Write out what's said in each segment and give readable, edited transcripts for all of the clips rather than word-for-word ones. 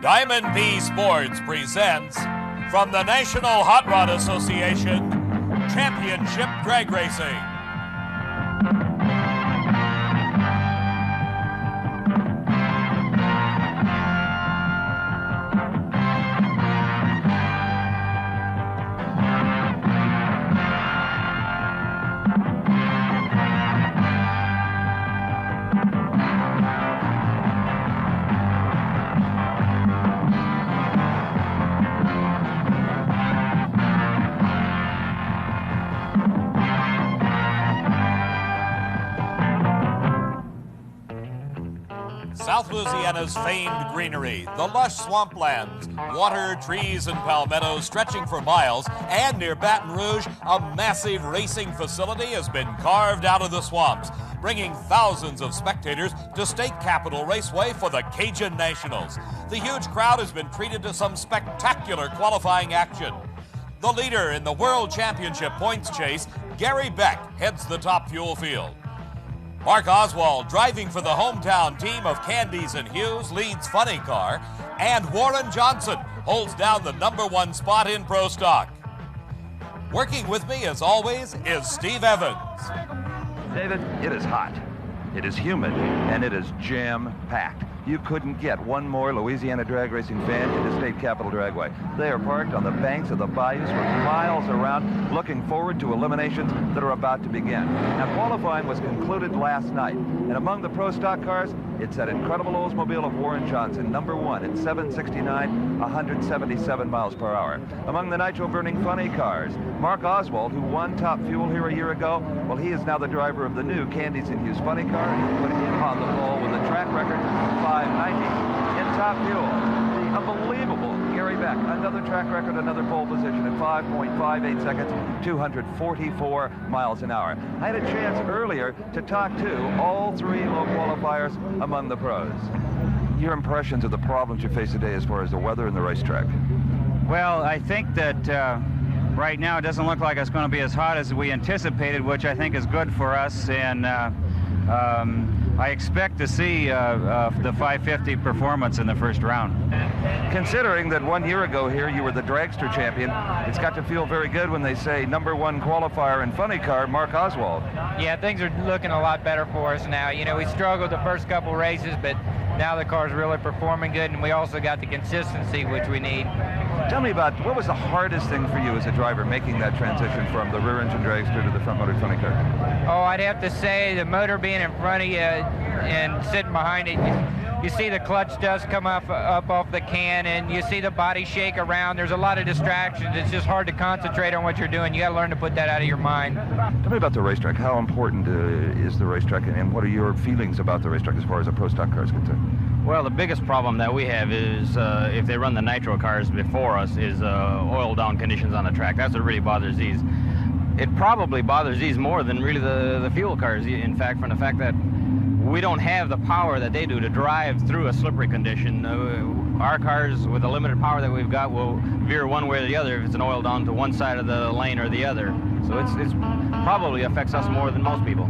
Diamond P Sports presents, from the National Hot Rod Association, Championship Drag Racing. South Louisiana's famed greenery, the lush swamplands, water, trees, and palmettos stretching for miles, and near Baton Rouge, a massive racing facility has been carved out of the swamps, bringing thousands of spectators to State Capitol Raceway for the Cajun Nationals. The huge crowd has been treated to some spectacular qualifying action. The leader in the World Championship points chase, Gary Beck, heads the top fuel field. Mark Oswald, driving for the hometown team of Candies and Hughes, leads Funny Car, and Warren Johnson holds down the #1 spot in Pro Stock. Working with me, as always, is Steve Evans. David, it is hot, it is humid, and it is jam-packed. You couldn't get one more Louisiana drag racing fan into State Capitol Dragway. They are parked on the banks of the bayous for miles around, looking forward to eliminations that are about to begin. Now, qualifying was concluded last night, and among the Pro Stock cars, it's that incredible Oldsmobile of Warren Johnson, #1 at 769, 177 miles per hour. Among the nitro-burning Funny cars, Mark Oswald, who won Top Fuel here a year ago, well, he is now the driver of the new Candies and Hughes Funny car, putting him on the pole with a track record of 590 in Top Fuel. The unbelievable Gary Beck, another track record, another pole position at 5.58 seconds, 244 miles an hour. I had a chance earlier to talk to all three low qualifiers among the pros. Your impressions of the problems you face today as far as the weather and the racetrack? Well, I think that right now it doesn't look like it's going to be as hot as we anticipated, which I think is good for us, and I expect to see the 550 performance in the first round. Considering that 1 year ago here you were the dragster champion, it's got to feel very good when they say #1 qualifier in Funny car, Mark Oswald. Yeah, things are looking a lot better for us now. You know, we struggled the first couple races, but now the car's really performing good, and we also got the consistency which we need. Tell me about, what was the hardest thing for you as a driver making that transition from the rear engine dragster to the front motor Funny car? Oh, I'd have to say the motor being in front of you and sitting behind it, you see the clutch dust come up off the can, and you see the body shake around. There's a lot of distractions. It's just hard to concentrate on what you're doing. You got to learn to put that out of your mind. Tell me about the racetrack. How important is the racetrack, and what are your feelings about the racetrack as far as a Pro Stock car is concerned? Well, the biggest problem that we have is if they run the nitro cars before us is oil down conditions on the track. That's what really bothers these. It probably bothers these more than really the fuel cars, in fact, from the fact that we don't have the power that they do to drive through a slippery condition. Our cars, with the limited power that we've got, will veer one way or the other if it's an oil down to one side of the lane or the other. So it's probably affects us more than most people.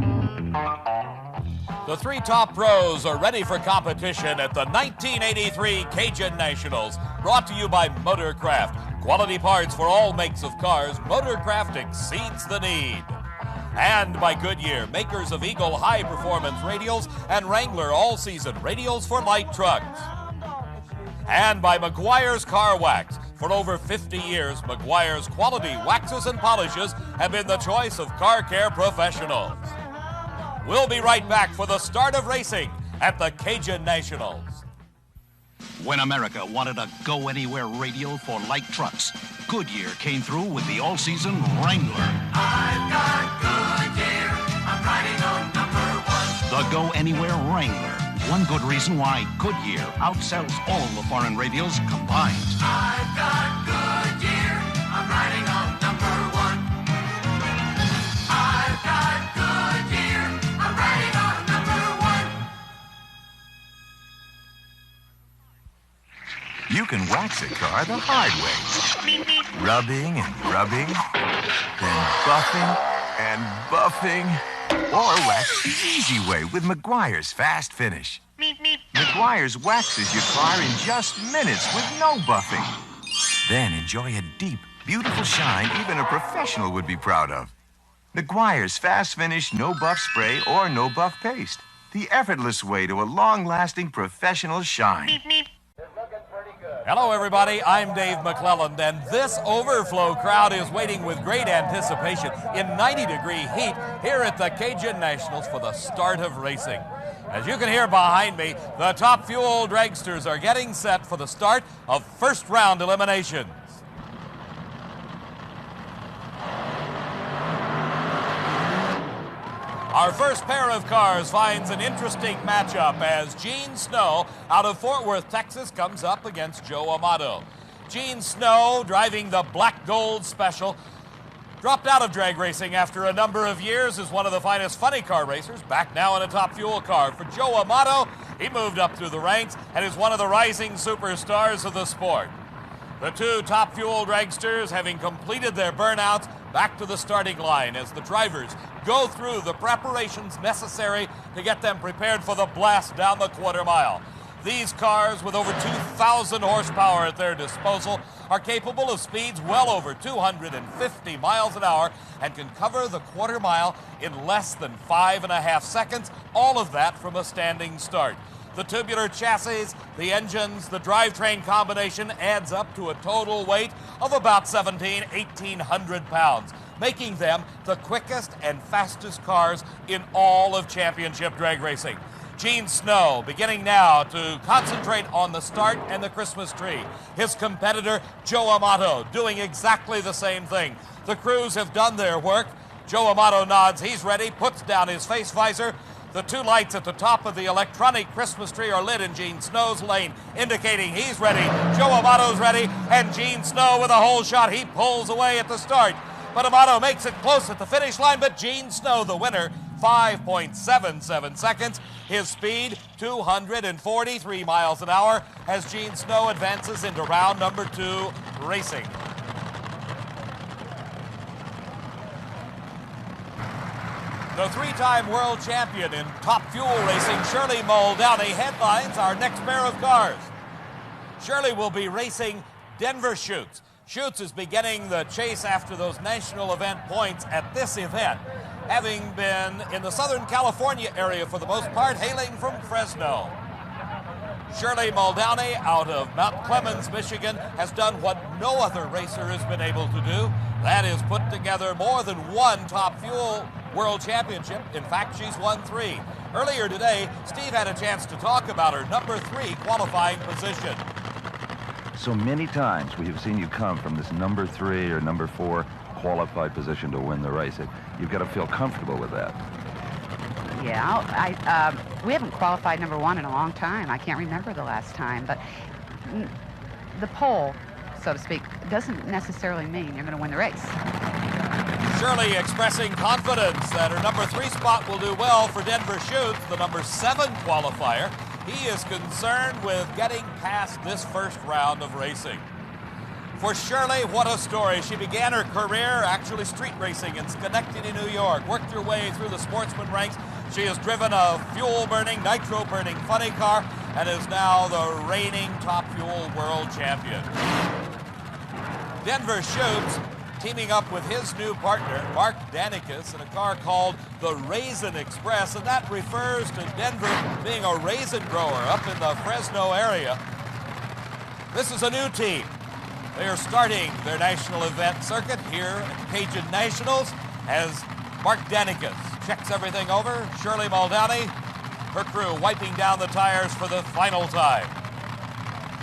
The three top pros are ready for competition at the 1983 Cajun Nationals, brought to you by Motorcraft. Quality parts for all makes of cars, Motorcraft exceeds the need. And by Goodyear, makers of Eagle high-performance radials and Wrangler all-season radials for light trucks. And by Meguiar's Car Wax. For over 50 years, Meguiar's quality waxes and polishes have been the choice of car care professionals. We'll be right back for the start of racing at the Cajun Nationals. When America wanted a go-anywhere radial for light trucks, Goodyear came through with the all-season Wrangler. I've got Goodyear, I'm riding on #1. The go-anywhere Wrangler. One good reason why Goodyear outsells all the foreign radials combined. I've got Goodyear, I'm riding on #1. I've got Goodyear, I'm riding on #1. You can wax a car the hard way. Rubbing and rubbing, then buffing and buffing, or wax the easy way with Meguiar's Fast Finish. Meguiar's waxes your car in just minutes with no buffing. Then enjoy a deep, beautiful shine even a professional would be proud of. Meguiar's Fast Finish No Buff Spray or No Buff Paste. The effortless way to a long-lasting professional shine. Hello, everybody. I'm Dave McClelland, and this overflow crowd is waiting with great anticipation in 90-degree heat here at the Cajun Nationals for the start of racing. As you can hear behind me, the Top Fuel dragsters are getting set for the start of first-round eliminations. Our first pair of cars finds an interesting matchup as Gene Snow out of Fort Worth, Texas, comes up against Joe Amato. Gene Snow, driving the Black Gold Special, dropped out of drag racing after a number of years as one of the finest funny car racers, back now in a Top Fuel car. For Joe Amato, he moved up through the ranks and is one of the rising superstars of the sport. The two Top Fuel dragsters, having completed their burnouts, back to the starting line as the drivers go through the preparations necessary to get them prepared for the blast down the quarter mile. These cars, with over 2,000 horsepower at their disposal, are capable of speeds well over 250 miles an hour and can cover the quarter mile in less than 5.5 seconds, all of that from a standing start. The tubular chassis, the engines, the drivetrain combination adds up to a total weight of about 1,800 pounds, making them the quickest and fastest cars in all of championship drag racing. Gene Snow beginning now to concentrate on the start and the Christmas tree. His competitor, Joe Amato, doing exactly the same thing. The crews have done their work. Joe Amato nods, he's ready, puts down his face visor. The two lights at the top of the electronic Christmas tree are lit in Gene Snow's lane, indicating he's ready. Joe Amato's ready, and Gene Snow with a hole shot. He pulls away at the start, but Amato makes it close at the finish line, but Gene Snow, the winner, 5.77 seconds. His speed, 243 miles an hour, as Gene Snow advances into round number 2 racing. The three-time world champion in Top Fuel racing, Shirley Muldowney, headlines our next pair of cars. Shirley will be racing Denver Chutes. Chutes is beginning the chase after those national event points at this event, having been in the Southern California area for the most part, hailing from Fresno. Shirley Muldowney out of Mount Clemens, Michigan, has done what no other racer has been able to do. That is put together more than one Top Fuel World Championship. In fact, she's won 3. Earlier today, Steve had a chance to talk about her number 3 qualifying position. So many times we have seen you come from this number 3 or number 4 qualified position to win the race. You've got to feel comfortable with that. Yeah, we haven't qualified number 1 in a long time. I can't remember the last time, but the pole, so to speak, doesn't necessarily mean you're going to win the race. Shirley expressing confidence that her number 3 spot will do well for Denver Chutes, the number 7 qualifier. He is concerned with getting past this first round of racing. For Shirley, what a story. She began her career actually street racing in Schenectady, New York, worked her way through the Sportsman ranks. She has driven a fuel-burning, nitro-burning funny car and is now the reigning Top Fuel world champion. Denver Chutes teaming up with his new partner, Mark Danicus, in a car called the Raisin Express, and that refers to Denver being a raisin grower up in the Fresno area. This is a new team. They are starting their national event circuit here at the Cajun Nationals as Mark Danicus checks everything over. Shirley Muldowney, her crew wiping down the tires for the final time.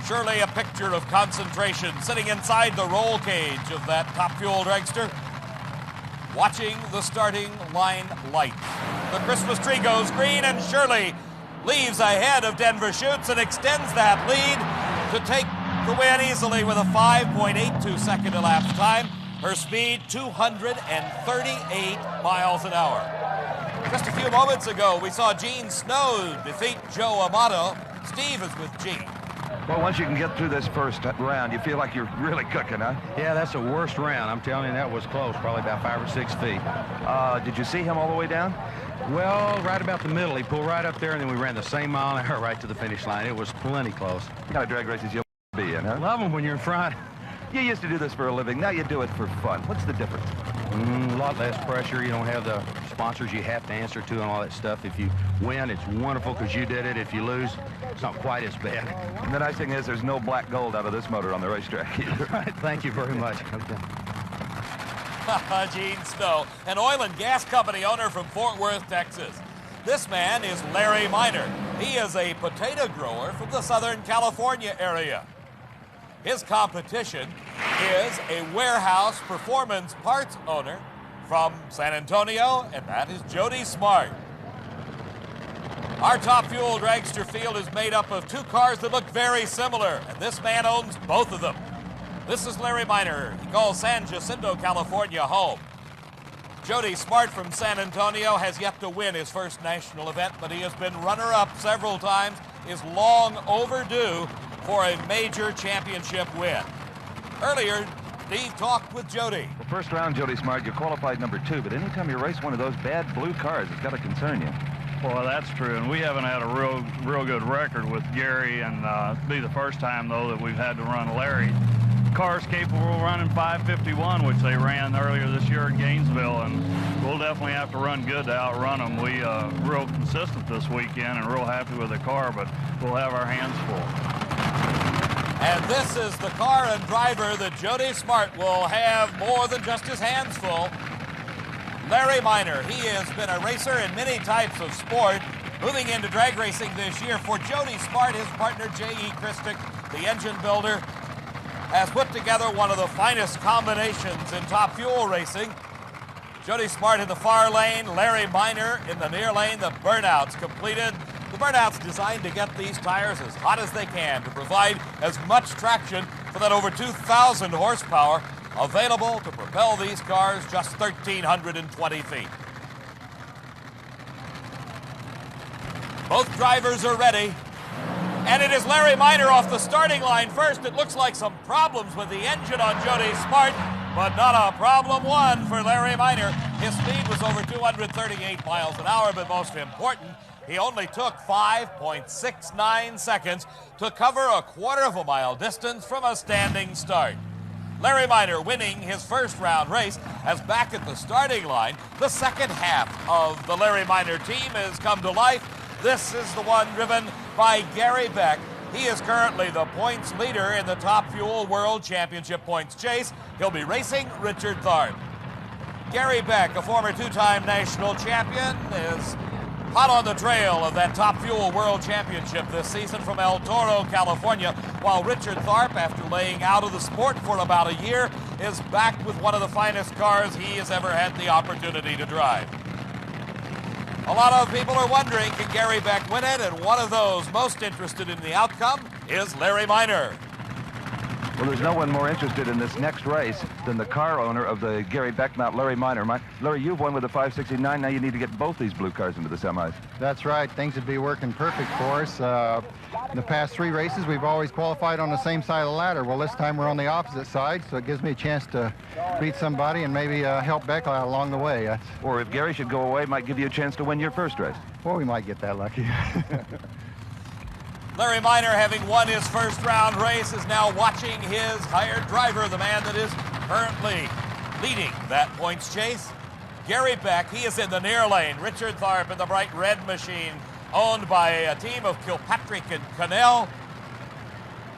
Shirley, a picture of concentration, sitting inside the roll cage of that Top Fuel dragster, watching the starting line lights. The Christmas tree goes green, and Shirley leaves ahead of Denver Chutes and extends that lead to take the win easily with a 5.82 second elapsed time. Her speed, 238 miles an hour. Just a few moments ago, we saw Gene Snow defeat Joe Amato. Steve is with Gene. Well, once you can get through this first round, you feel like you're really cooking, huh? Yeah, that's the worst round. I'm telling you, that was close, probably about 5 or 6 feet. Did you see him all the way down? Well, right about the middle. He pulled right up there, and then we ran the same mile an hour right to the finish line. It was plenty close. What kind of drag races you'll be in, huh? Love them when you're in front. You used to do this for a living. Now you do it for fun. What's the difference? A lot less pressure. You don't have the sponsors you have to answer to and all that stuff. If you win, it's wonderful because you did it. If you lose, it's not quite as bad. And the nice thing is there's no black gold out of this motor on the racetrack either. Right. Thank you very much. Okay. Gene Snow, an oil and gas company owner from Fort Worth, Texas. This man is Larry Miner. He is a potato grower from the Southern California area. His competition is a warehouse performance parts owner from San Antonio, and that is Jody Smart. Our Top Fuel dragster field is made up of two cars that look very similar, and this man owns both of them. This is Larry Miner. He calls San Jacinto, California home. Jody Smart from San Antonio has yet to win his first national event, but he has been runner-up several times, is long overdue for a major championship win. Earlier, Steve talked with Jody. Well, first round, Jody Smart, you qualified number 2, but anytime you race one of those bad blue cars, it's got to concern you. Well, that's true, and we haven't had a real good record with Gary, and it'll be the first time, though, that we've had to run Larry. Cars capable of running 551, which they ran earlier this year at Gainesville, and we'll definitely have to run good to outrun them. We real consistent this weekend and real happy with the car, but we'll have our hands full. And this is the car and driver that Jody Smart will have more than just his hands full. Larry Miner, he has been a racer in many types of sport. Moving into drag racing this year for Jody Smart, his partner J.E. Christic, the engine builder, has put together one of the finest combinations in Top Fuel racing. Jody Smart in the far lane, Larry Miner in the near lane. The burnouts completed. The burnouts designed to get these tires as hot as they can to provide as much traction for that over 2,000 horsepower available to propel these cars just 1,320 feet. Both drivers are ready. And it is Larry Miner off the starting line first. It looks like some problems with the engine on Jody Smart, but not a problem one for Larry Miner. His speed was over 238 miles an hour, but most important, he only took 5.69 seconds to cover a quarter of a mile distance from a standing start. Larry Miner winning his first round race as back at the starting line, the second half of the Larry Miner team has come to life. This is the one driven by Gary Beck. He is currently the points leader in the Top Fuel World Championship points chase. He'll be racing Richard Tharp. Gary Beck, a former two-time national champion, is hot on the trail of that Top Fuel World Championship this season from El Toro, California, while Richard Tharp, after laying out of the sport for about a year, is back with one of the finest cars he has ever had the opportunity to drive. A lot of people are wondering, can Gary Beck win it? And one of those most interested in the outcome is Larry Miner. Well, there's no one more interested in this next race than the car owner of the Gary Beck mount, Larry Miner. Larry, you've won with the 569. Now you need to get both these blue cars into the semis. That's right. Things would be working perfect for us. In the past 3 races, we've always qualified on the same side of the ladder. Well, this time we're on the opposite side, so it gives me a chance to beat somebody and maybe help Beck out along the way. Or if Gary should go away, it might give you a chance to win your first race. Well, we might get that lucky. Larry Miner, having won his first round race, is now watching his hired driver, the man that is currently leading that points chase. Gary Beck, he is in the near lane. Richard Tharp in the bright red machine, owned by a team of Kilpatrick and Cannell.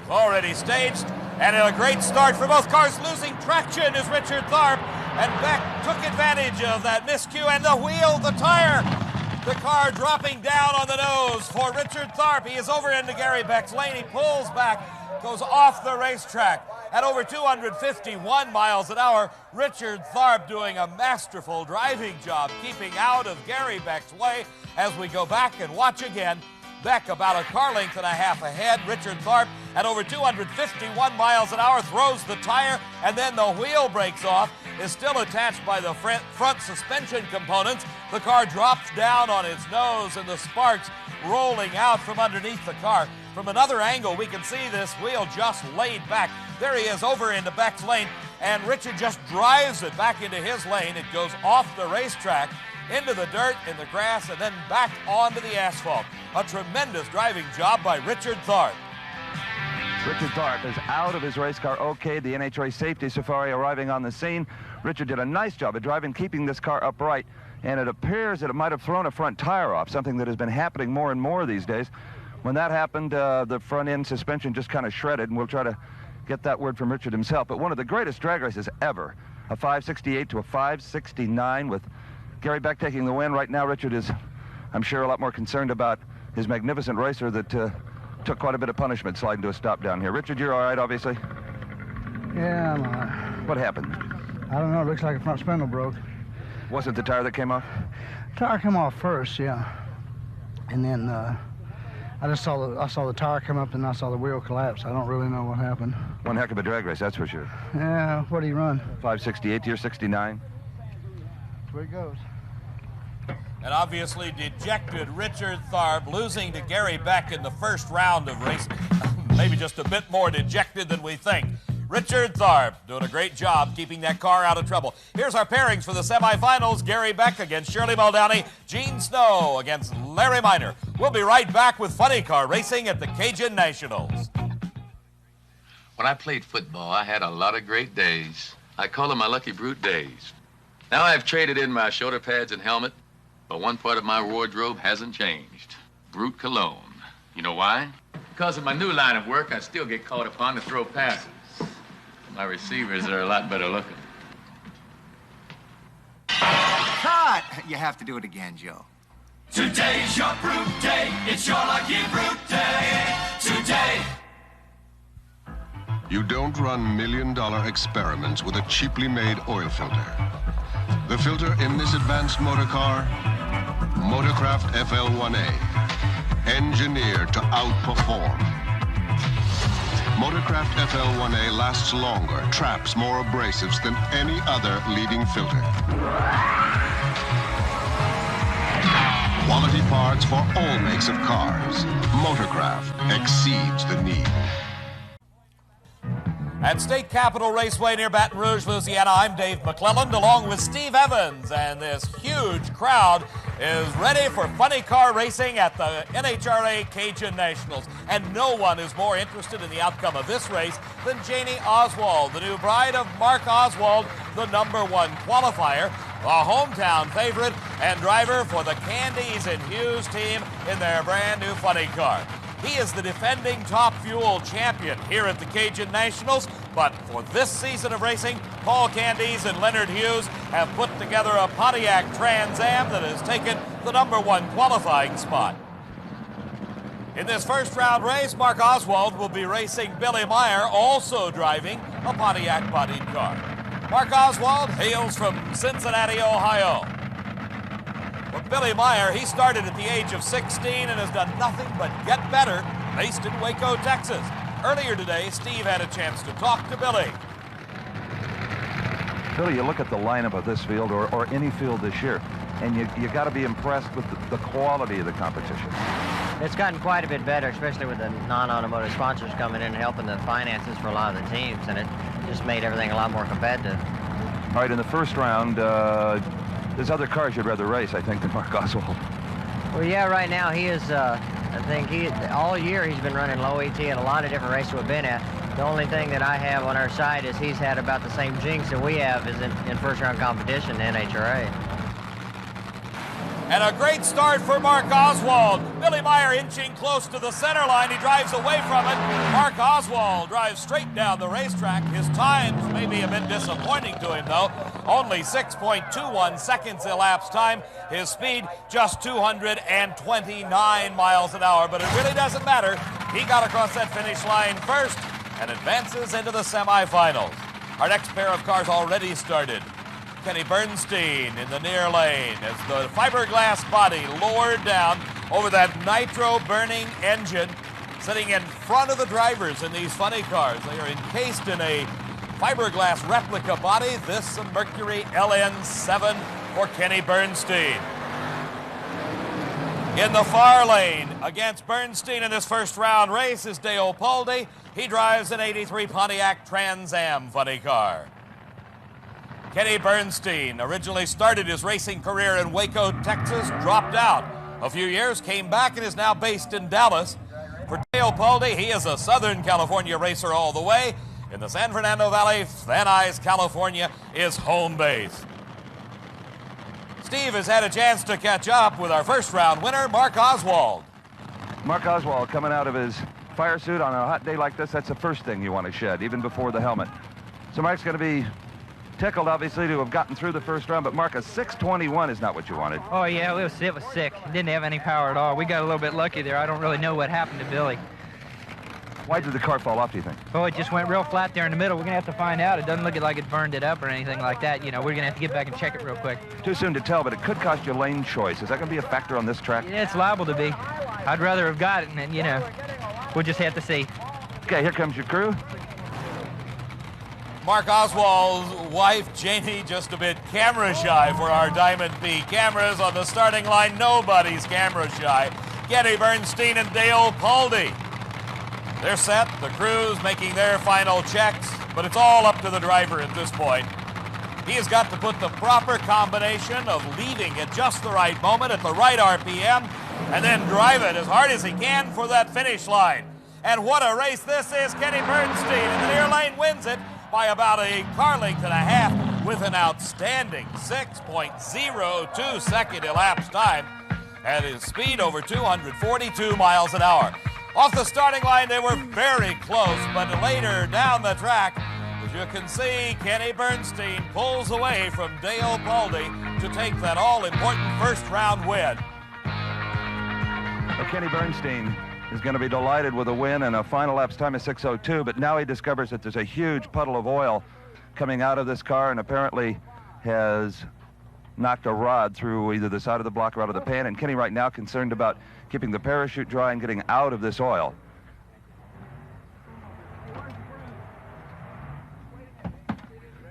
Already staged, and a great start for both cars. Losing traction is Richard Tharp, and Beck took advantage of that miscue, and the wheel, the tire. The car dropping down on the nose for Richard Tharp. He is over into Gary Beck's lane. He pulls back, goes off the racetrack at over 251 miles an hour. Richard Tharp doing a masterful driving job, keeping out of Gary Beck's way. As we go back and watch again, Beck about a car length and a half ahead. Richard Tharp at over 251 miles an hour throws the tire, and then the wheel breaks off. Is still attached by the front suspension components. The car drops down on its nose, and the sparks rolling out from underneath the car. From another angle, we can see this wheel just laid back. There he is over into Beck's lane, and Richard just drives it back into his lane. It goes off the racetrack. into the dirt, in the grass, and then back onto the asphalt. A tremendous driving job by Richard Tharp. Richard Tharp is out of his race car. Okay, the NHRA safety safari arriving on the scene. Richard did a nice job of driving, keeping this car upright, and it appears that it might have thrown a front tire off, something that has been happening more and more these days. When that happened, the front end suspension just kind of shredded, and we'll try to get that word from Richard himself. But one of the greatest drag races ever, a 568 to a 569 with Gary Beck taking the win. Right now, Richard is, I'm sure, a lot more concerned about his magnificent racer that took quite a bit of punishment sliding to a stop down here. Richard, you're all right, obviously? Yeah, I'm all right. What happened? I don't know. It looks like a front spindle broke. Was it the tire that came off? Tire came off first, yeah. And then I saw the tire come up and I saw the wheel collapse. I don't really know what happened. One heck of a drag race, that's for sure. Yeah, what do you run? 568 to your 69. That's where it goes. And obviously dejected Richard Tharp, losing to Gary Beck in the first round of racing. Maybe just a bit more dejected than we think. Richard Tharp doing a great job keeping that car out of trouble. Here's our pairings for the semifinals. Gary Beck against Shirley Muldowney. Gene Snow against Larry Minor. We'll be right back with funny car racing at the Cajun Nationals. When I played football, I had a lot of great days. I call them my lucky brute days. Now I've traded in my shoulder pads and helmet, but one part of my wardrobe hasn't changed. Brute cologne. You know why? Because in my new line of work, I still get called upon to throw passes. My receivers are a lot better looking. Cut! You have to do it again, Joe. Today's your brute day. It's your lucky brute day. Today. You don't run million-dollar experiments with a cheaply made oil filter. The filter in this advanced motor car, Motorcraft FL1A, engineered to outperform. Motorcraft FL1A lasts longer, traps more abrasives than any other leading filter. Quality parts for all makes of cars. Motorcraft exceeds the need. At State Capitol Raceway near Baton Rouge, Louisiana, I'm Dave McClelland along with Steve Evans, and this huge crowd is ready for funny car racing at the NHRA Cajun Nationals. And no one is more interested in the outcome of this race than Janie Oswald, the new bride of Mark Oswald, the #1 qualifier, a hometown favorite and driver for the Candies and Hughes team in their brand new funny car. He is the defending Top Fuel champion here at the Cajun Nationals, but for this season of racing, Paul Candies and Leonard Hughes have put together a Pontiac Trans Am that has taken the #1 qualifying spot. In this first round race, Mark Oswald will be racing Billy Meyer, also driving a Pontiac bodied car. Mark Oswald hails from Cincinnati, Ohio. Well, Billy Meyer, he started at the age of 16 and has done nothing but get better, based in Waco, Texas. Earlier today, Steve had a chance to talk to Billy. Billy, you look at the lineup of this field or any field this year, and you got to be impressed with the quality of the competition. It's gotten quite a bit better, especially with the non-automotive sponsors coming in and helping the finances for a lot of the teams, and it just made everything a lot more competitive. All right, in the first round, there's other cars you'd rather race, I think, than Mark Oswald. Well, yeah, right now he is, I think all year he's been running low ET at a lot of different races we've been at. The only thing that I have on our side is he's had about the same jinx that we have is in first round competition in NHRA. And a great start for Mark Oswald. Billy Meyer inching close to the center line. He drives away from it. Mark Oswald drives straight down the racetrack. His times may be a bit disappointing to him, though. Only 6.21 seconds elapsed time. His speed just 229 miles an hour. But it really doesn't matter. He got across that finish line first and advances into the semifinals. Our next pair of cars already started. Kenny Bernstein in the near lane as the fiberglass body lowered down over that nitro-burning engine, sitting in front of the drivers in these funny cars. They are encased in a fiberglass replica body. This a Mercury LN7 for Kenny Bernstein. In the far lane against Bernstein in this first round race is Dale Poldy. He drives an '83 Pontiac Trans Am funny car. Kenny Bernstein originally started his racing career in Waco, Texas, dropped out a few years, came back, and is now based in Dallas. For Dale Paldy, he is a Southern California racer all the way. In the San Fernando Valley, Van Nuys, California is home base. Steve has had a chance to catch up with our first round winner, Mark Oswald. Mark Oswald coming out of his fire suit on a hot day like this, that's the first thing you want to shed, even before the helmet. So Mark's going to be tickled, obviously, to have gotten through the first round, but Mark, a 6:21 is not what you wanted. Oh, yeah, it was sick. It didn't have any power at all. We got a little bit lucky there. I don't really know what happened to Billy. Why did the car fall off, do you think? Oh, it just went real flat there in the middle. We're going to have to find out. It doesn't look like it burned it up or anything like that. You know, we're going to have to get back and check it real quick. Too soon to tell, but it could cost you lane choice. Is that going to be a factor on this track? Yeah, it's liable to be. I'd rather have got it, and, you know, we'll just have to see. Okay, here comes your crew. Mark Oswald's wife, Janie, just a bit camera shy for our Diamond B cameras. On the starting line, nobody's camera shy. Kenny Bernstein and Dale Paldy. They're set, the crew's making their final checks, but it's all up to the driver at this point. He has got to put the proper combination of leaving at just the right moment at the right RPM and then drive it as hard as he can for that finish line. And what a race this is. Kenny Bernstein in the near lane wins it by about a car length and a half with an outstanding 6.02 second elapsed time at his speed over 242 miles an hour. Off the starting line, they were very close, but later down the track, as you can see, Kenny Bernstein pulls away from Dale Paldy to take that all-important first-round win. Well, Kenny Bernstein is going to be delighted with a win and a final lapse time of 6:02, but now he discovers that there's a huge puddle of oil coming out of this car and apparently has knocked a rod through either the side of the block or out of the pan, and Kenny right now concerned about keeping the parachute dry and getting out of this oil.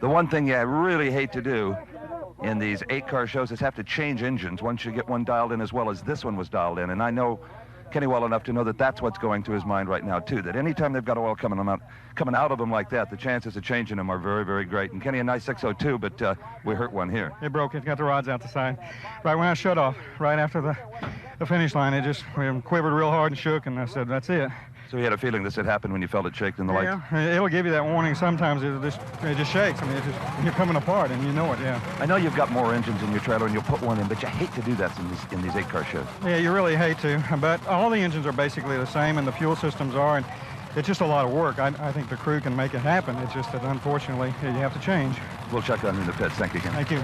The one thing you really hate to do in these 8-car shows is have to change engines once you get one dialed in as well as this one was dialed in, and I know Kenny well enough to know that that's what's going through his mind right now, too, that anytime they've got oil coming out of them like that, the chances of changing them are very, very great. And Kenny, a nice 6:02, but we hurt one here. It broke. It got the rods out the side. Right when I shut off, right after the finish line, it just quivered real hard and shook, and I said, that's it. So you had a feeling this had happened when you felt it shake in the lights? Yeah, it'll give you that warning. Sometimes it just shakes. I mean, you're coming apart, and you know it, yeah. I know you've got more engines in your trailer, and you'll put one in, but you hate to do that in these 8-car shows. Yeah, you really hate to, but all the engines are basically the same, and the fuel systems are, and it's just a lot of work. I think the crew can make it happen. It's just that, unfortunately, you have to change. We'll check on you in the pits. Thank you again. Thank you.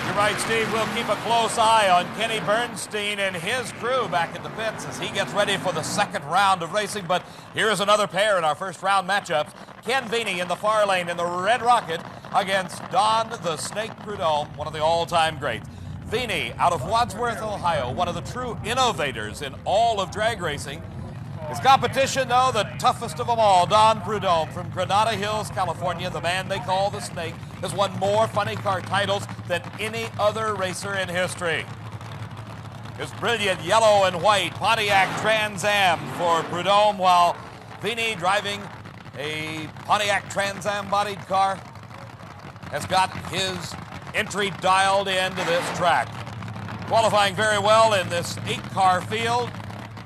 You're right, Steve. We'll keep a close eye on Kenny Bernstein and his crew back at the pits as he gets ready for the second round of racing. But here's another pair in our first round matchups. Ken Veeney in the far lane in the Red Rocket against Don the Snake Prudhomme, one of the all-time greats. Veeney out of Wadsworth, Ohio, one of the true innovators in all of drag racing. His competition, though, the toughest of them all, Don Prudhomme from Granada Hills, California, the man they call the Snake, has won more funny car titles than any other racer in history. His brilliant yellow and white Pontiac Trans Am for Prudhomme, while Veeney, driving a Pontiac Trans Am bodied car, has got his entry dialed into this track. Qualifying very well in this 8-car field.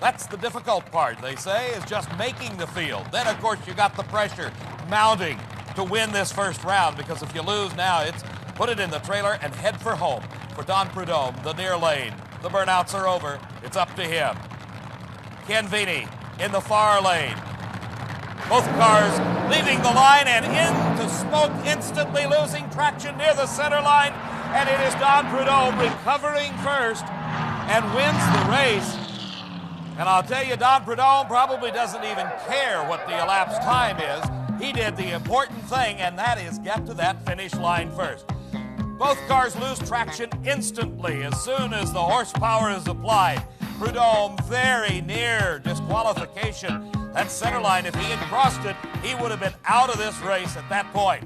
That's the difficult part, they say, is just making the field. Then, of course, you got the pressure mounting to win this first round, because if you lose now, it's put it in the trailer and head for home for Don Prudhomme, the near lane. The burnouts are over. It's up to him. Ken Veeney in the far lane. Both cars leaving the line and into smoke, instantly losing traction near the center line. And it is Don Prudhomme recovering first and wins the race. And I'll tell you, Don Prudhomme probably doesn't even care what the elapsed time is. He did the important thing, and that is get to that finish line first. Both cars lose traction instantly as soon as the horsepower is applied. Prudhomme very near disqualification. That center line, if he had crossed it, he would have been out of this race at that point.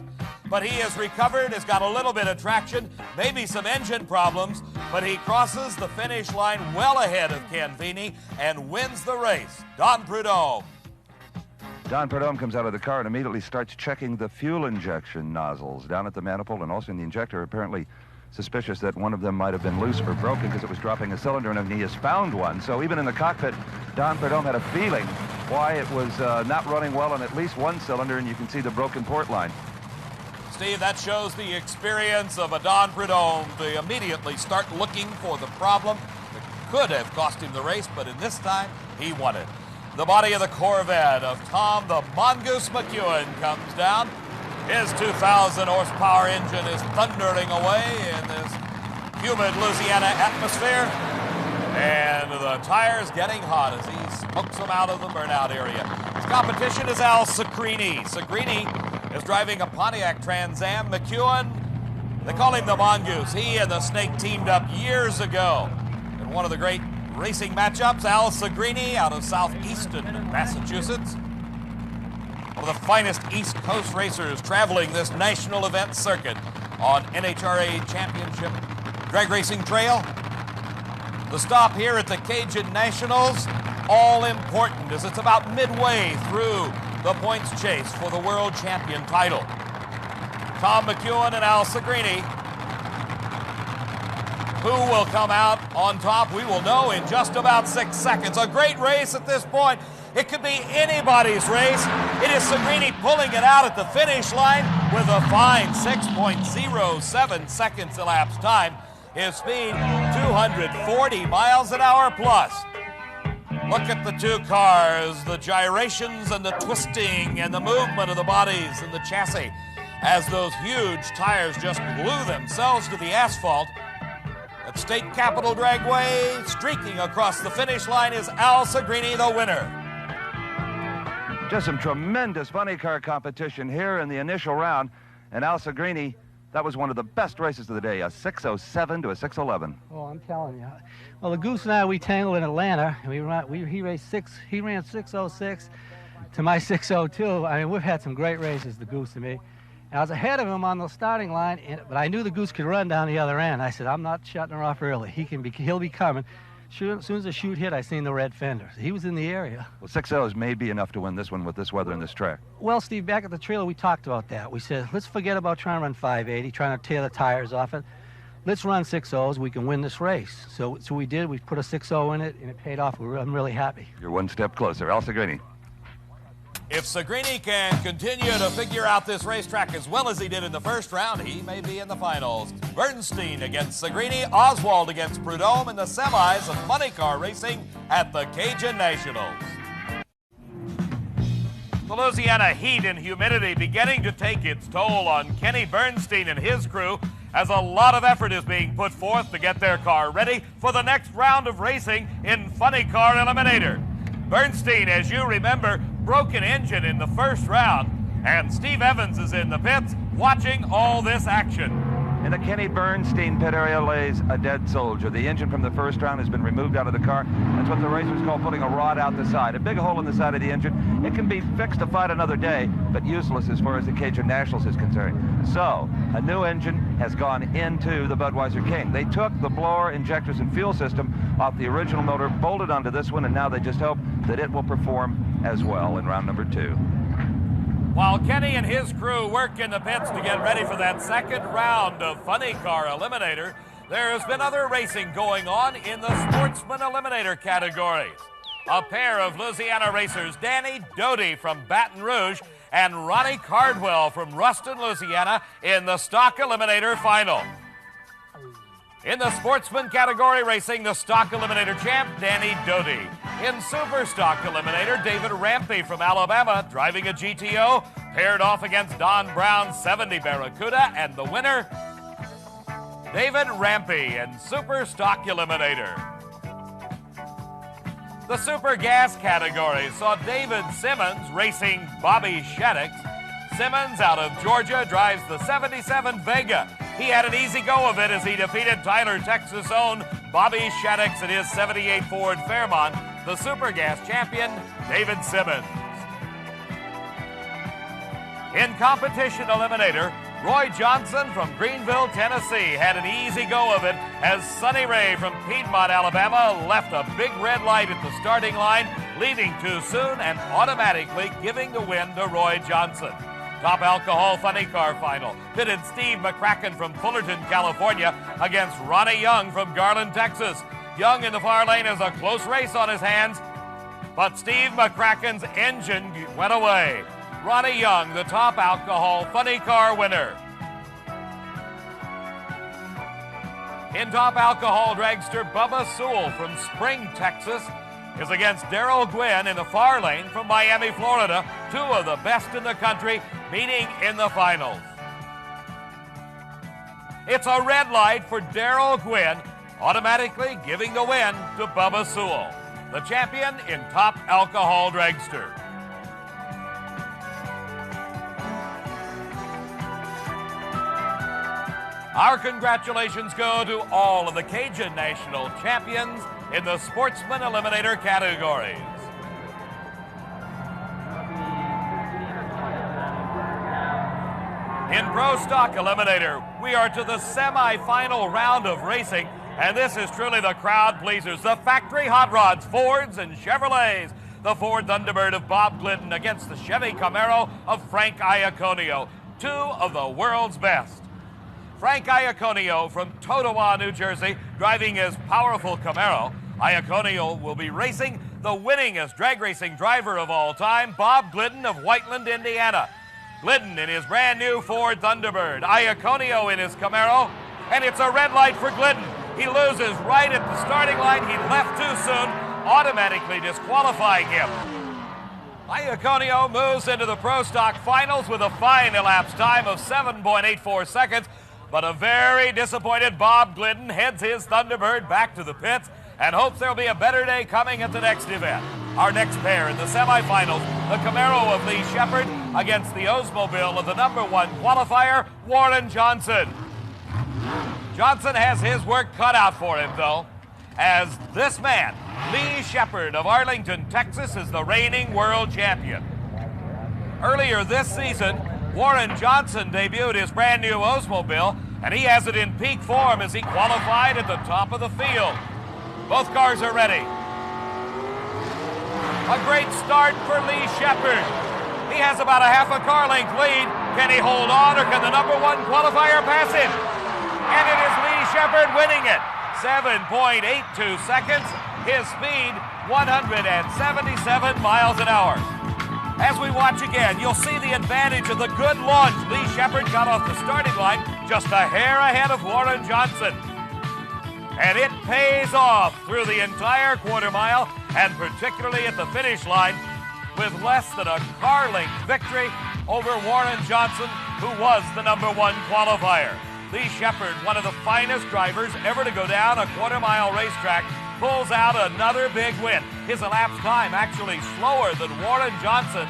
But he has recovered, has got a little bit of traction, maybe some engine problems, but he crosses the finish line well ahead of Ken Veeney and wins the race. Don Prudhomme. Don Prudhomme comes out of the car and immediately starts checking the fuel injection nozzles down at the manifold and also in the injector, apparently suspicious that one of them might have been loose or broken because it was dropping a cylinder, and he has found one. So even in the cockpit, Don Prudhomme had a feeling why it was not running well on at least one cylinder, and you can see the broken port line. Steve, that shows the experience of a Don Prudhomme to immediately start looking for the problem that could have cost him the race, but in this time, he won it. The body of the Corvette of Tom the Mongoose McEwen comes down. His 2,000 horsepower engine is thundering away in this humid Louisiana atmosphere. And the tires getting hot as he smokes them out of the burnout area. His competition is Al Sacrini. Sacrini is driving a Pontiac Trans Am. McEwen, they call him the Mongoose. He and the Snake teamed up years ago in one of the great racing matchups. Al Sacrini out of southeastern Massachusetts. One of the finest East Coast racers traveling this national event circuit on NHRA Championship drag racing trail. The stop here at the Cajun Nationals, all important as it's about midway through the points chase for the world champion title. Tom McEwen and Al Sacrini. Who will come out on top? We will know in just about 6 seconds. A great race at this point. It could be anybody's race. It is Sacrini pulling it out at the finish line with a fine 6.07 seconds elapsed time. His speed, 240 miles an hour plus. Look at the two cars, the gyrations and the twisting and the movement of the bodies and the chassis as those huge tires just glue themselves to the asphalt. At State Capitol Dragway, streaking across the finish line is Al Sacrini, the winner. Just some tremendous funny car competition here in the initial round. And Al Sacrini, that was one of the best races of the day, a 6:07 to a 6:11. Oh, I'm telling you. Well, the Goose and I, we tangled in Atlanta. He ran 6:06 to my 6:02. I mean, we've had some great races, the Goose and me. And I was ahead of him on the starting line, but I knew the Goose could run down the other end. I said, I'm not shutting her off early. He'll be coming. As soon as the chute hit, I seen the red fenders. He was in the area. Well, 6.0s may be enough to win this one with this weather and this track. Well, Steve, back at the trailer, we talked about that. We said, let's forget about trying to run 580, trying to tear the tires off it. Let's run 6.0s. We can win this race. So we did. We put a 6.0 in it, and it paid off. I'm really happy. You're one step closer. Al Sacrini. If Sacrini can continue to figure out this racetrack as well as he did in the first round, he may be in the finals. Bernstein against Sacrini, Oswald against Prudhomme in the semis of funny car racing at the Cajun Nationals. The Louisiana heat and humidity beginning to take its toll on Kenny Bernstein and his crew as a lot of effort is being put forth to get their car ready for the next round of racing in Funny Car Eliminator. Bernstein, as you remember, broke an engine in the first round, and Steve Evans is in the pits watching all this action. In the Kenny Bernstein pit area lays a dead soldier. The engine from the first round has been removed out of the car. That's what the racers call putting a rod out the side. A big hole in the side of the engine. It can be fixed to fight another day, but useless as far as the Cajun Nationals is concerned. So, a new engine has gone into the Budweiser King. They took the blower, injectors, and fuel system off the original motor, bolted onto this one, and now they just hope that it will perform as well in round number 2. While Kenny and his crew work in the pits to get ready for that second round of Funny Car Eliminator, there has been other racing going on in the Sportsman Eliminator categories. A pair of Louisiana racers, Danny Doty from Baton Rouge and Ronnie Cardwell from Ruston, Louisiana, in the Stock Eliminator final. In the Sportsman category racing, the Stock Eliminator champ, Danny Doty. In Super Stock Eliminator, David Rampey from Alabama, driving a GTO, paired off against Don Brown's 70 Barracuda, and the winner, David Rampey in Super Stock Eliminator. The Super Gas category saw David Simmons racing Bobby Shaddix. Simmons, out of Georgia, drives the 77 Vega. He had an easy go of it as he defeated Tyler, Texas' own Bobby Shaddix in his 78 Ford Fairmont, the Super Gas champion, David Simmons. In Competition Eliminator, Roy Johnson from Greenville, Tennessee, had an easy go of it as Sonny Ray from Piedmont, Alabama, left a big red light at the starting line leaving too soon and automatically giving the win to Roy Johnson. Top Alcohol Funny Car Final pitted Steve McCracken from Fullerton, California against Ronnie Young from Garland, Texas. Young in the far lane has a close race on his hands, but Steve McCracken's engine went away. Ronnie Young, the Top Alcohol Funny Car winner. In Top Alcohol dragster, Bubba Sewell from Spring, Texas, is against Darrell Gwynn in the far lane from Miami, Florida. Two of the best in the country meeting in the finals. It's a red light for Darrell Gwynn, automatically giving the win to Bubba Sewell, the champion in Top Alcohol dragster. Our congratulations go to all of the Cajun National champions in the Sportsman Eliminator categories. In Pro Stock Eliminator, we are to the semi-final round of racing, and this is truly the crowd pleasers. The factory hot rods, Fords and Chevrolets. The Ford Thunderbird of Bob Glidden against the Chevy Camaro of Frank Iaconio, two of the world's best. Frank Iaconio from Totowa, New Jersey, driving his powerful Camaro. Iaconio will be racing the winningest drag racing driver of all time, Bob Glidden of Whiteland, Indiana. Glidden in his brand new Ford Thunderbird, Iaconio in his Camaro, and it's a red light for Glidden. He loses right at the starting line. He left too soon, automatically disqualifying him. Iaconio moves into the Pro Stock Finals with a fine elapsed time of 7.84 seconds, but a very disappointed Bob Glidden heads his Thunderbird back to the pits and hopes there'll be a better day coming at the next event. Our next pair in the semifinals, the Camaro of Lee Shepard against the Oldsmobile of the #1 qualifier, Warren Johnson. Johnson has his work cut out for him, though, as this man, Lee Shepard of Arlington, Texas, is the reigning world champion. Earlier this season, Warren Johnson debuted his brand new Oldsmobile, and he has it in peak form as he qualified at the top of the field. Both cars are ready. A great start for Lee Shepard. He has about a half a car length lead. Can he hold on, or can the #1 qualifier pass him? And it is Lee Shepard winning it. 7.82 seconds. His speed, 177 miles an hour. As we watch again, you'll see the advantage of the good launch. Lee Shepard got off the starting line just a hair ahead of Warren Johnson. And it pays off through the entire quarter mile, and particularly at the finish line, with less than a car length victory over Warren Johnson, who was the #1 qualifier. Lee Shepard, one of the finest drivers ever to go down a quarter mile racetrack, pulls out another big win. His elapsed time actually slower than Warren Johnson's,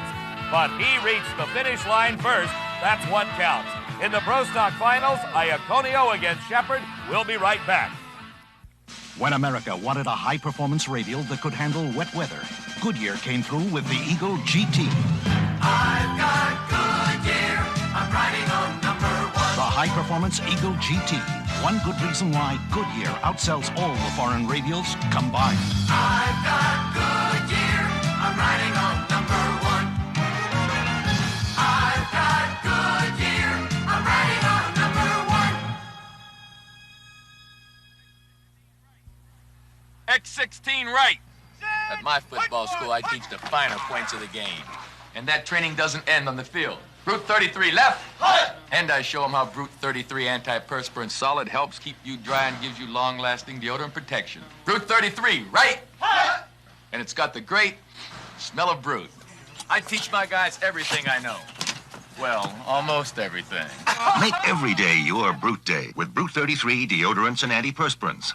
but he reached the finish line first. That's one count. In the Pro Stock Finals, Iaconio against Shepard. We'll be right back. When America wanted a high-performance radial that could handle wet weather, Goodyear came through with the Eagle GT. I've got Goodyear. I'm riding on #1. The high-performance Eagle GT. One good reason why Goodyear outsells all the foreign radials combined. I've got Goodyear. I'm riding on #1. I've got Goodyear. I'm riding on #1. X16 right. At my football school, I teach the finer points of the game. And that training doesn't end on the field. Route 33 left. And I show them how Route 33 antiperspirant solid helps keep you dry and gives you long-lasting deodorant protection. Route 33 right. And it's got the great smell of Brute. I teach my guys everything I know. Well, almost everything. Make every day your Brute Day with Brute 33 deodorants and antiperspirants.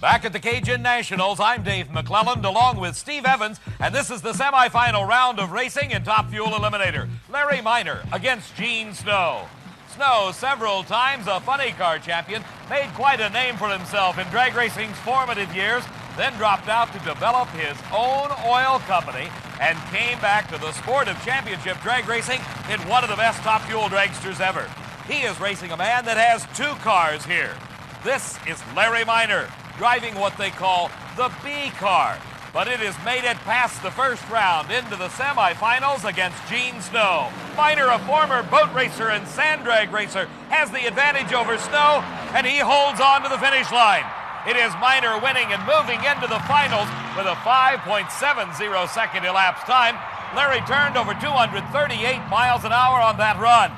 Back at the Cajun Nationals, I'm Dave McClelland along with Steve Evans, and this is the semifinal round of racing in Top Fuel Eliminator. Larry Minor against Gene Snow. Snow, several times a funny car champion, made quite a name for himself in drag racing's formative years, then dropped out to develop his own oil company and came back to the sport of championship drag racing in one of the best Top Fuel dragsters ever. He is racing a man that has two cars here. This is Larry Minor. driving what they call the B car. But it has made it past the first round into the semifinals against Gene Snow. Miner, a former boat racer and sand drag racer, has the advantage over Snow, and he holds on to the finish line. It is Miner winning and moving into the finals with a 5.70 second elapsed time. Larry turned over 238 miles an hour on that run.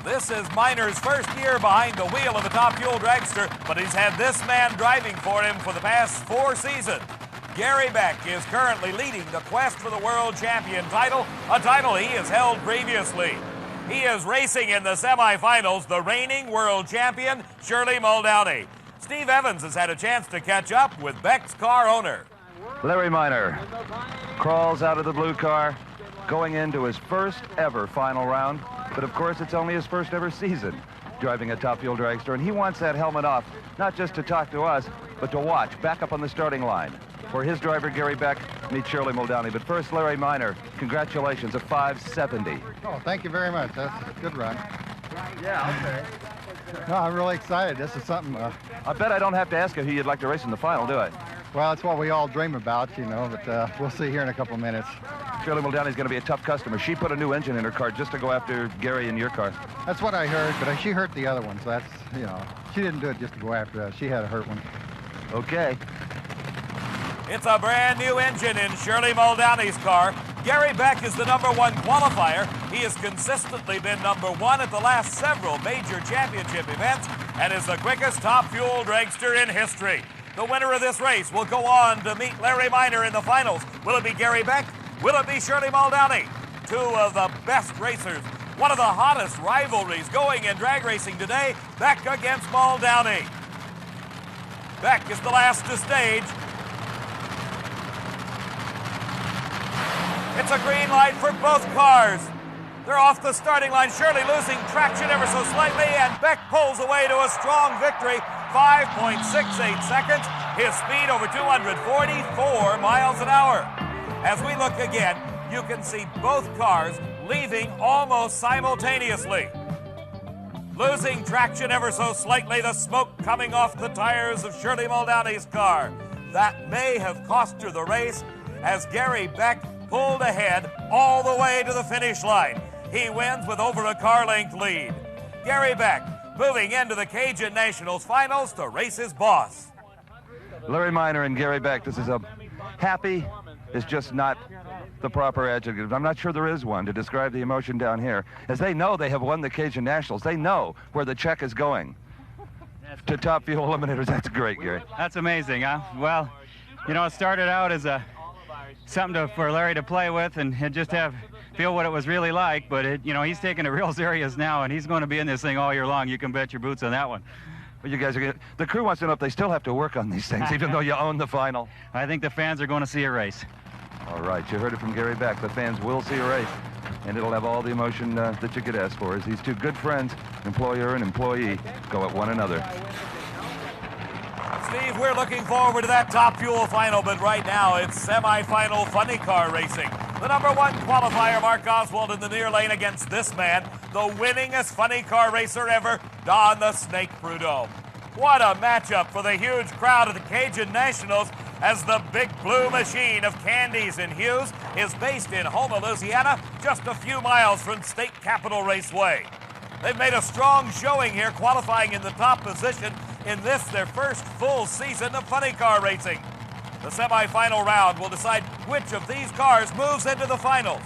This is Miner's first year behind the wheel of the Top Fuel dragster, but he's had this man driving for him for the past 4 seasons. Gary Beck is currently leading the quest for the world champion title, a title he has held previously. He is racing in the semifinals the reigning world champion, Shirley Muldowney. Steve Evans has had a chance to catch up with Beck's car owner. Larry Miner crawls out of the blue car, going into his first ever final round. But of course, it's only his first ever season driving a Top Fuel dragster, and he wants that helmet off, not just to talk to us, but to watch back up on the starting line. For his driver, Gary Beck, meet Shirley Muldowney. But first, Larry Miner, congratulations, a 570. Oh, thank you very much. That's a good run. Yeah, okay. No, I'm really excited. This is something... I bet I don't have to ask you who you'd like to race in the final, do I? Well, it's what we all dream about, you know, but we'll see here in a couple of minutes. Shirley Muldowney's going to be a tough customer. She put a new engine in her car just to go after Gary in your car. That's what I heard, but she hurt the other one, so that's, you know, she didn't do it just to go after us. She had a hurt one. Okay. It's a brand new engine in Shirley Muldowney's car. Gary Beck is the #1 qualifier. He has consistently been #1 at the last several major championship events and is the quickest Top Fuel dragster in history. The winner of this race will go on to meet Larry Miner in the finals. Will it be Gary Beck? Will it be Shirley Muldowney? Two of the best racers. One of the hottest rivalries going in drag racing today, Beck against Muldowney. Beck is the last to stage. It's a green light for both cars. They're off the starting line. Shirley losing traction ever so slightly, and Beck pulls away to a strong victory. 5.68 seconds. His speed over 244 miles an hour. As we look again, you can see both cars leaving almost simultaneously. Losing traction ever so slightly, the smoke coming off the tires of Shirley Muldowney's car. That may have cost her the race as Gary Beck pulled ahead all the way to the finish line. He wins with over a car length lead. Gary Beck moving into the Cajun Nationals finals to race his boss. Larry Miner and Gary Beck, this is a happy is just not the proper adjective. I'm not sure there is one to describe the emotion down here, as they know they have won the Cajun Nationals. They know where the check is going. To Top Fuel Eliminators. That's great, Gary. That's amazing, huh? Well, you know, it started out as something for Larry to play with and just feel what it was really like, but you know, he's taking it real serious now, and he's going to be in this thing all year long. You can bet your boots on that one. Well, you guys are the crew wants to know if they still have to work on these things, even though you own the final. I think the fans are going to see a race. All right, you heard it from Gary Beck. The fans will see a race, and it'll have all the emotion that you could ask for, as these two good friends, employer and employee, go at one another. Steve, we're looking forward to that Top Fuel final, but right now it's semifinal funny car racing. The #1 qualifier, Mark Oswald, in the near lane against this man, the winningest funny car racer ever, Don the Snake Prudhomme. What a matchup for the huge crowd at the Cajun Nationals, as the big blue machine of candies and hues is based in Houma, Louisiana, just a few miles from State Capitol Raceway. They've made a strong showing here, qualifying in the top position in this, their first full season of funny car racing. The semifinal round will decide which of these cars moves into the finals.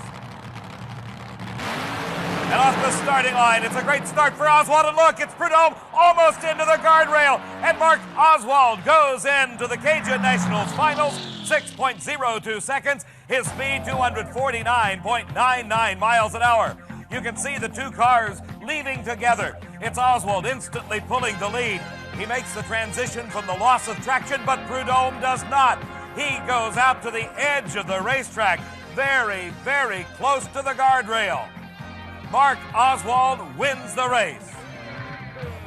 And off the starting line, it's a great start for Oswald, and look, it's Prudhomme almost into the guardrail, and Mark Oswald goes into the Cajun Nationals finals, 6.02 seconds, his speed 249.99 miles an hour. You can see the two cars leaving together. It's Oswald instantly pulling the lead. He makes the transition from the loss of traction, but Prudhomme does not. He goes out to the edge of the racetrack, very, very close to the guardrail. Mark Oswald wins the race.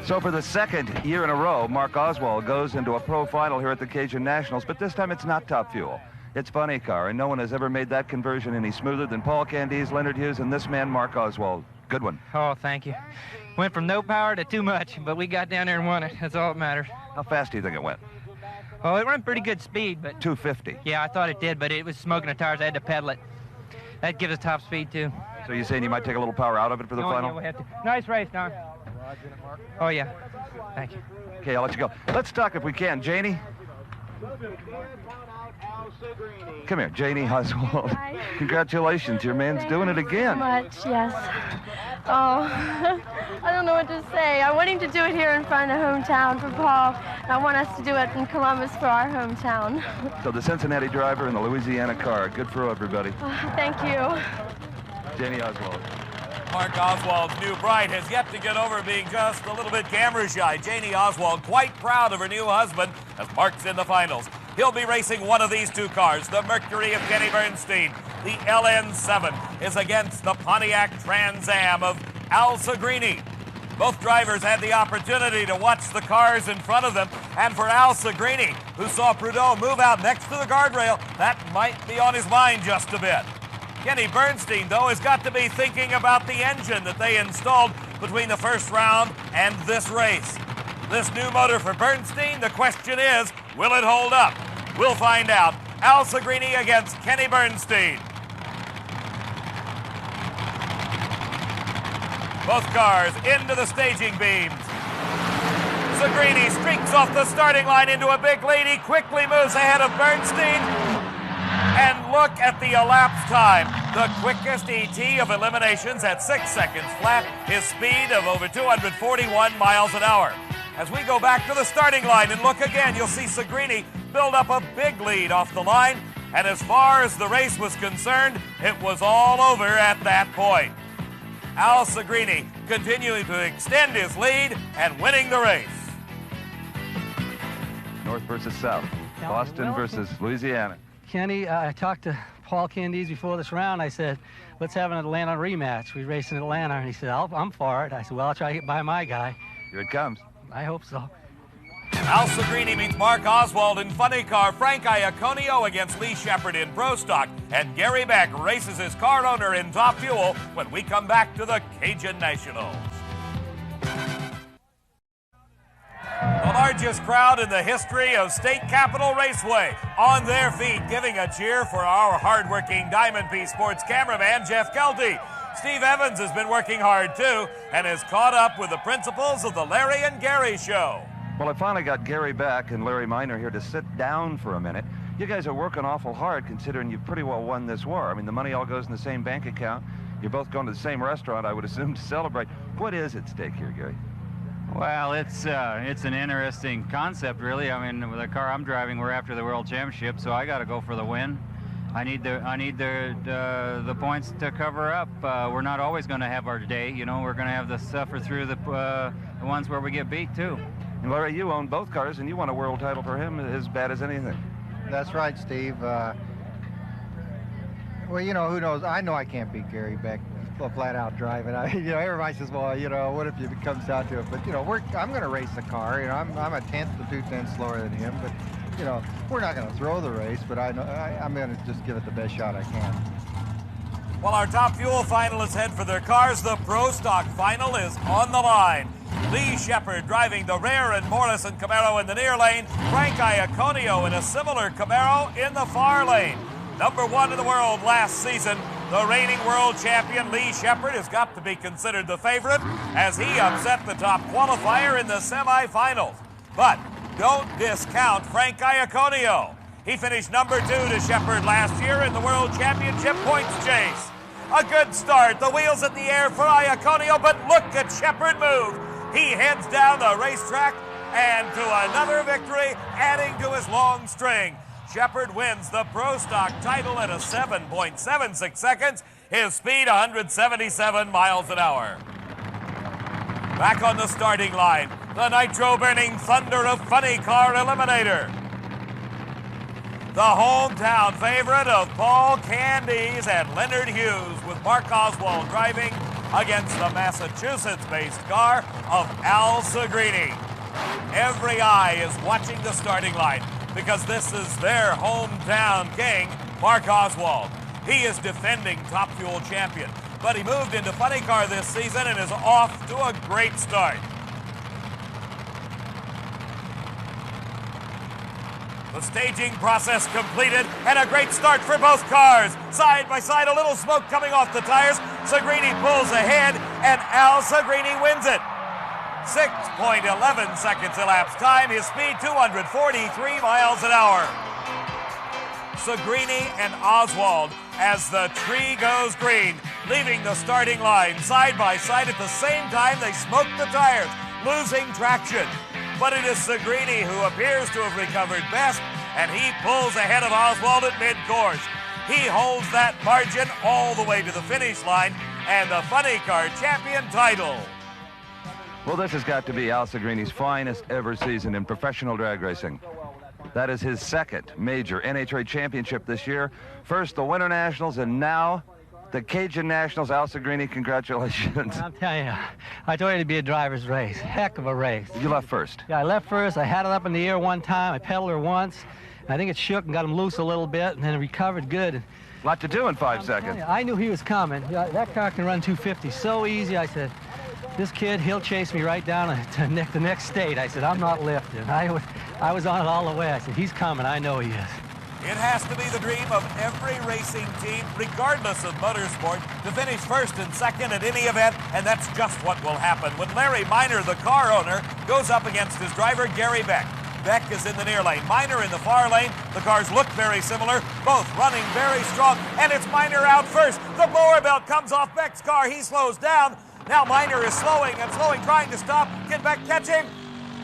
So for the second year in a row, Mark Oswald goes into a pro final here at the Cajun Nationals, but this time it's not Top Fuel. It's funny car, and no one has ever made that conversion any smoother than Paul Candies, Leonard Hughes, and this man, Mark Oswald. Good one. Oh, thank you. Went from no power to too much, but we got down there and won it. That's all that matters. How fast do you think it went? Oh, it ran pretty good speed, but 250. yeah, I thought it did, but it was smoking the tires. I had to pedal it. That gives us top speed too. So you're saying you might take a little power out of it for the final? Yeah, we have to. Nice race, Don. Oh yeah. Thank you. Okay, I'll let you go. Let's talk if we can. Janie? Come here, Janie Oswald. Hi. Congratulations, your man's doing it again. So much, yes. Oh, I don't know what to say. I want him to do it here in front of hometown for Paul. And I want us to do it in Columbus for our hometown. So the Cincinnati driver and the Louisiana car. Good for everybody. Thank you. Janie Oswald. Mark Oswald's new bride has yet to get over being just a little bit camera shy. Janie Oswald quite proud of her new husband as Mark's in the finals. He'll be racing one of these two cars, the Mercury of Kenny Bernstein. The LN7 is against the Pontiac Trans Am of Al Segrini. Both drivers had the opportunity to watch the cars in front of them, and for Al Segrini, who saw Prudhomme move out next to the guardrail, that might be on his mind just a bit. Kenny Bernstein, though, has got to be thinking about the engine that they installed between the first round and this race. This new motor for Bernstein, the question is, will it hold up? We'll find out. Al Segrini against Kenny Bernstein. Both cars into the staging beams. Segrini streaks off the starting line into a big lead. He quickly moves ahead of Bernstein. And look at the elapsed time. The quickest ET of eliminations at 6 seconds flat. His speed of over 241 miles an hour. As we go back to the starting line and look again, you'll see Segrini build up a big lead off the line. And as far as the race was concerned, it was all over at that point. Al Segrini continuing to extend his lead and winning the race. North versus South. Boston versus Louisiana. Kenny, I talked to Paul Candies before this round. I said, let's have an Atlanta rematch. We race in Atlanta. And he said, I'm for it. I said, well, I'll try to get by my guy. Here it comes. I hope so. Al Segrini meets Mark Oswald in funny car. Frank Iaconio against Lee Shepard in Pro Stock. And Gary Beck races his car owner in Top Fuel when we come back to the Cajun Nationals. The largest crowd in the history of State Capitol Raceway on their feet, giving a cheer for our hardworking Diamond P Sports cameraman, Jeff Kelty. Steve Evans has been working hard too and has caught up with the principals of the Larry and Gary show. Well, I finally got Gary Beck and Larry Minor here to sit down for a minute. You guys are working awful hard considering you've pretty well won this war. I mean, the money all goes in the same bank account. You're both going to the same restaurant, I would assume, to celebrate. What is at stake here, Gary? Well, it's an interesting concept, really. I mean, with the car I'm driving, we're after the World Championship, so I got to go for the win. I need the points to cover up. We're not always going to have our day, you know. We're going to have to suffer through the ones where we get beat too. And Larry, you own both cars, and you won a world title for him as bad as anything. That's right, Steve. Well, you know, who knows? I know I can't beat Gary Beck flat out driving. Everybody says, well, what if it comes down to it? But, I'm going to race the car. I'm a tenth to 2/10 slower than him. But, we're not going to throw the race. But I'm going to just give it the best shot I can. While our Top Fuel finalists head for their cars, the Pro Stock final is on the line. Lee Shepard driving the Rare and Morrison Camaro in the near lane. Frank Iaconio in a similar Camaro in the far lane. #1 in the world last season, the reigning world champion Lee Shepard has got to be considered the favorite as he upset the top qualifier in the semifinals. But don't discount Frank Iaconio. He finished #2 to Shepard last year in the world championship points chase. A good start, the wheels in the air for Iaconio, but look at Shepard move. He heads down the racetrack and to another victory, adding to his long string. Shepard wins the Pro Stock title at a 7.76 seconds. His speed, 177 miles an hour. Back on the starting line, the nitro-burning thunder of funny car eliminator. The hometown favorite of Paul Candies and Leonard Hughes, with Mark Oswald driving against the Massachusetts-based car of Al Segrini. Every eye is watching the starting line because this is their hometown king, Mark Oswald. He is defending Top Fuel champion, but he moved into funny car this season and is off to a great start. The staging process completed, and a great start for both cars. Side by side, a little smoke coming off the tires. Segrini pulls ahead, and Al Segrini wins it. 6.11 seconds elapsed time. His speed, 243 miles an hour. Segrini and Oswald as the tree goes green, leaving the starting line side by side at the same time. They smoke the tires, losing traction. But it is Segrini who appears to have recovered best, and he pulls ahead of Oswald at mid-course. He holds that margin all the way to the finish line and the funny car champion title. Well, this has got to be Al Segrini's finest ever season in professional drag racing. That is his second major NHRA championship this year. First the Winter Nationals, and now the Cajun Nationals. Al Segrini, congratulations. I'll tell you, I told you it'd be a driver's race. Heck of a race. You left first. Yeah, I left first. I had it up in the air one time. I pedaled her once. I think it shook and got him loose a little bit, and then it recovered good. A lot to do in 5 seconds. I knew he was coming. That car can run 250 so easy. I said, this kid, he'll chase me right down to the next state. I said, I'm not lifting. I was on it all the way. I said, he's coming. I know he is. It has to be the dream of every racing team, regardless of motorsport, to finish first and second at any event, and that's just what will happen when Larry Miner, the car owner, goes up against his driver, Gary Beck. Beck is in the near lane, Miner in the far lane. The cars look very similar, both running very strong, and it's Miner out first. The blower belt comes off Beck's car. He slows down. Now Miner is slowing and slowing, trying to stop. Can Beck catch him?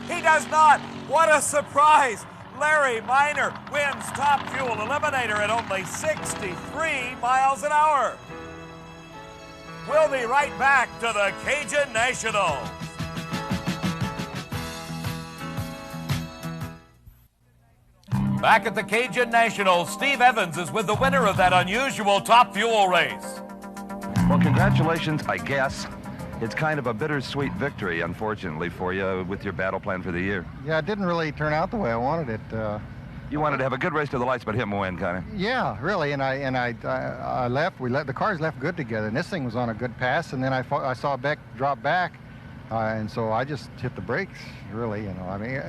He does not. What a surprise. Larry Miner wins Top Fuel Eliminator at only 63 miles an hour. We'll be right back to the Cajun Nationals. Back at the Cajun Nationals, Steve Evans is with the winner of that unusual Top Fuel race. Well, congratulations, I guess. It's kind of a bittersweet victory, unfortunately, for you with your battle plan for the year. Yeah, it didn't really turn out the way I wanted it. You wanted to have a good race to the lights, but him win, kind of. Yeah, really. And I left. The cars left good together, and this thing was on a good pass. And then I saw Beck drop back, and so I just hit the brakes. Really, you know. I mean,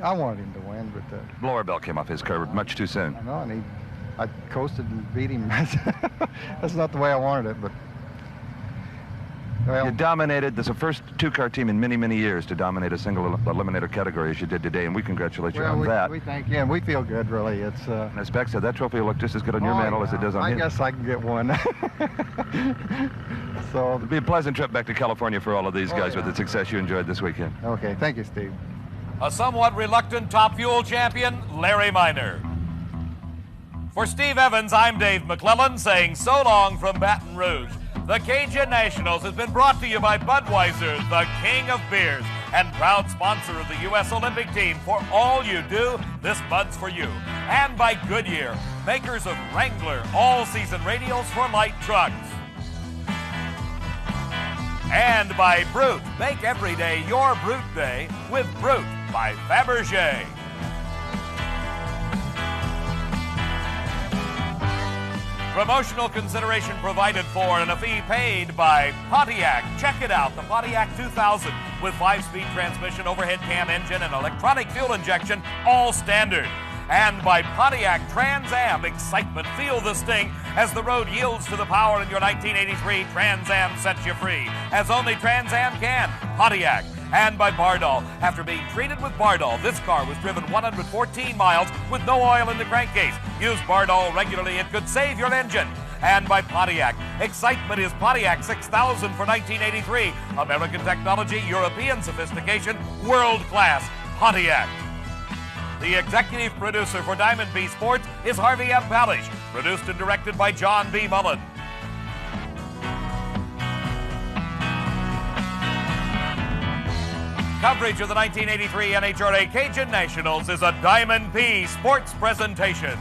I wanted him to win, but blower belt came off his curve much too soon. I know, and I coasted and beat him. That's not the way I wanted it, but. Well, you dominated. There's the first two-car team in many, many years to dominate a single eliminator category as you did today, and we congratulate you on that. We thank you, and we feel good, really. It's. And as Beck said, that trophy will look just as good on your mantle as it does on his. I guess I can get one. So it'll be a pleasant trip back to California for all of these guys with the success you enjoyed this weekend. Okay, thank you, Steve. A somewhat reluctant Top Fuel champion, Larry Miner. For Steve Evans, I'm Dave McClellan saying so long from Baton Rouge. The Cajun Nationals has been brought to you by Budweiser, the king of beers, and proud sponsor of the U.S. Olympic team. For all you do, this Bud's for you. And by Goodyear, makers of Wrangler all-season radials for light trucks. And by Brute, make every day your Brute Day with Brute by Fabergé. Promotional consideration provided for and a fee paid by Pontiac. Check it out, the Pontiac 2000 with 5-speed transmission, overhead cam engine, and electronic fuel injection, all standard. And by Pontiac Trans Am. Excitement, feel the sting as the road yields to the power in your 1983 Trans Am sets you free, as only Trans Am can. Pontiac. And by Bardol. After being treated with Bardol, this car was driven 114 miles with no oil in the crankcase. Use Bardol regularly, it could save your engine. And by Pontiac. Excitement is Pontiac 6000 for 1983. American technology, European sophistication, world class. Pontiac. The executive producer for Diamond B Sports is Harvey M. Palish. Produced and directed by John B. Mullen. Coverage of the 1983 NHRA Cajun Nationals is a Diamond P Sports presentation.